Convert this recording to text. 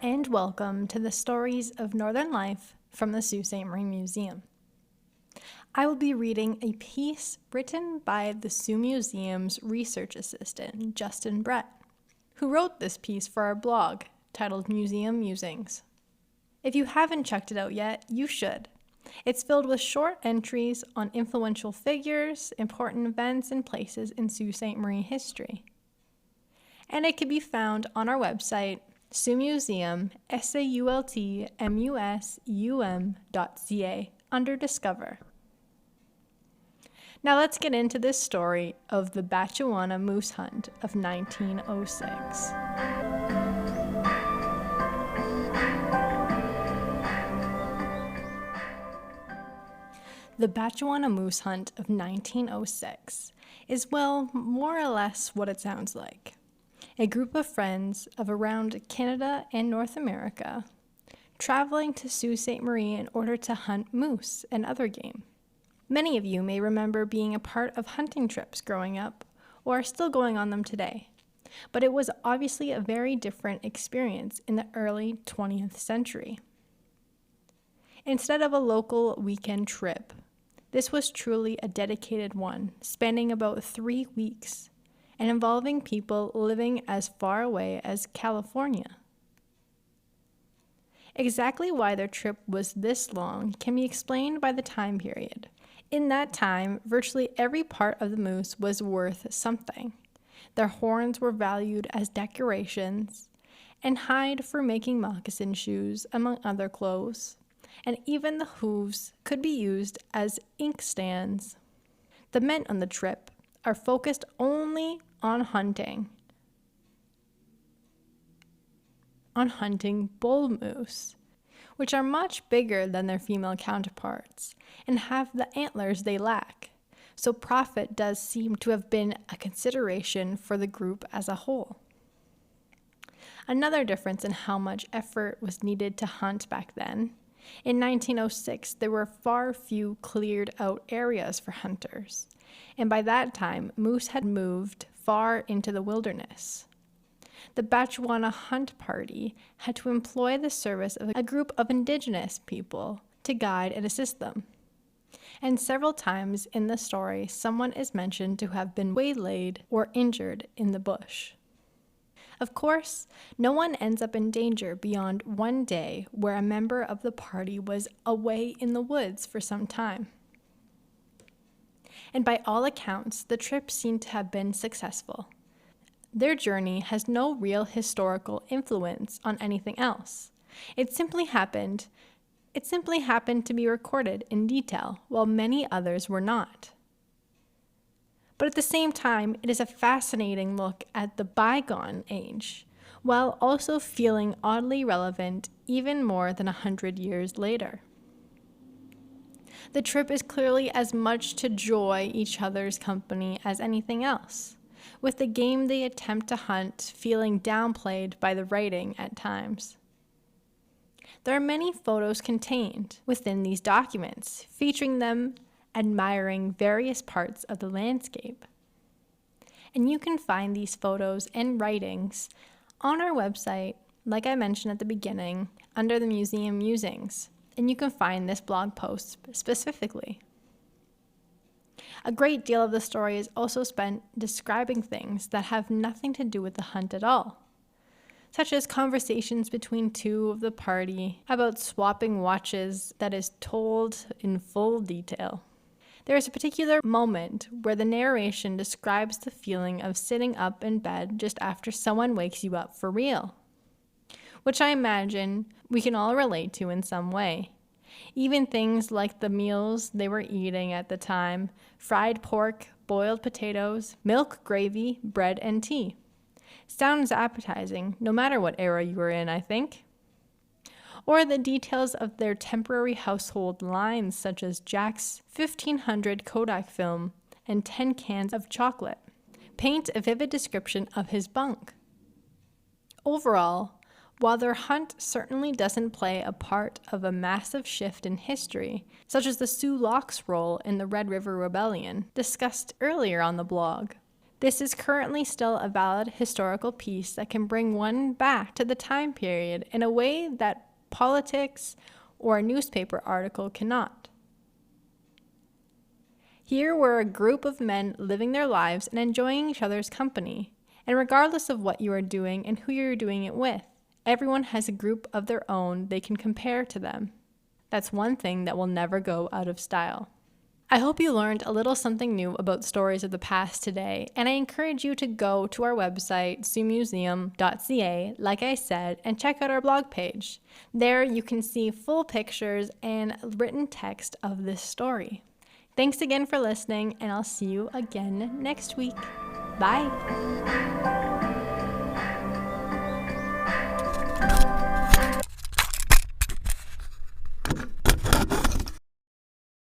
and welcome to the Stories of Northern Life from the Sault Ste. Marie Museum. I will be reading a piece written by the Sault Museum's research assistant, Justin Brett, who wrote this piece for our blog titled Museum Musings. If you haven't checked it out yet, you should. It's filled with short entries on influential figures, important events, and places in Sault Ste. Marie history. And it can be found on our website, Sault Museum, saultmusum.ca, under Discover. Now let's get into this story of the Batchewana Moose Hunt of 1906. The Batchewana Moose Hunt of 1906 is, well, more or less what it sounds like. A group of friends of around Canada and North America traveling to Sault Ste. Marie in order to hunt moose and other game. Many of you may remember being a part of hunting trips growing up, or are still going on them today. But it was obviously a very different experience in the early 20th century. Instead of a local weekend trip, this was truly a dedicated one, spanning about 3 weeks, and involving people living as far away as California. Exactly why their trip was this long can be explained by the time period. In that time, virtually every part of the moose was worth something. Their horns were valued as decorations, and hide for making moccasin shoes, among other clothes. And even the hooves could be used as inkstands. The men on the trip are focused only on hunting bull moose, which are much bigger than their female counterparts and have the antlers they lack. So profit does seem to have been a consideration for the group as a whole. Another difference in how much effort was needed to hunt back then. In 1906, there were far few cleared out areas for hunters, and by that time, moose had moved far into the wilderness. The Batchewana hunt party had to employ the service of a group of indigenous people to guide and assist them. And several times in the story, someone is mentioned to have been waylaid or injured in the bush. Of course, no one ends up in danger beyond one day where a member of the party was away in the woods for some time. And by all accounts, the trip seemed to have been successful. Their journey has no real historical influence on anything else. It simply happened to be recorded in detail, while many others were not. But at the same time, it is a fascinating look at the bygone age, while also feeling oddly relevant even more than 100 years later. The trip is clearly as much to enjoy each other's company as anything else, with the game they attempt to hunt feeling downplayed by the writing at times. There are many photos contained within these documents, featuring them admiring various parts of the landscape. And you can find these photos and writings on our website, like I mentioned at the beginning, under the Museum Musings, and you can find this blog post specifically. A great deal of the story is also spent describing things that have nothing to do with the hunt at all, such as conversations between two of the party about swapping watches that is told in full detail. There is a particular moment where the narration describes the feeling of sitting up in bed just after someone wakes you up for real, which I imagine we can all relate to in some way. Even things like the meals they were eating at the time: fried pork, boiled potatoes, milk, gravy, bread, and tea. Sounds appetizing, no matter what era you were in, I think. Or the details of their temporary household lines, such as Jack's 1500 Kodak film and 10 cans of chocolate, paint a vivid description of his bunk. Overall, while their hunt certainly doesn't play a part of a massive shift in history, such as the Sioux Locks' role in the Red River Rebellion, discussed earlier on the blog, This is currently still a valid historical piece that can bring one back to the time period in a way that politics or a newspaper article cannot. Here were a group of men living their lives and enjoying each other's company. And regardless of what you are doing and who you're doing it with, everyone has a group of their own they can compare to them. That's one thing that will never go out of style. I hope you learned a little something new about stories of the past today, and I encourage you to go to our website, siouxmuseum.ca, like I said, and check out our blog page. There you can see full pictures and written text of this story. Thanks again for listening, and I'll see you again next week. Bye!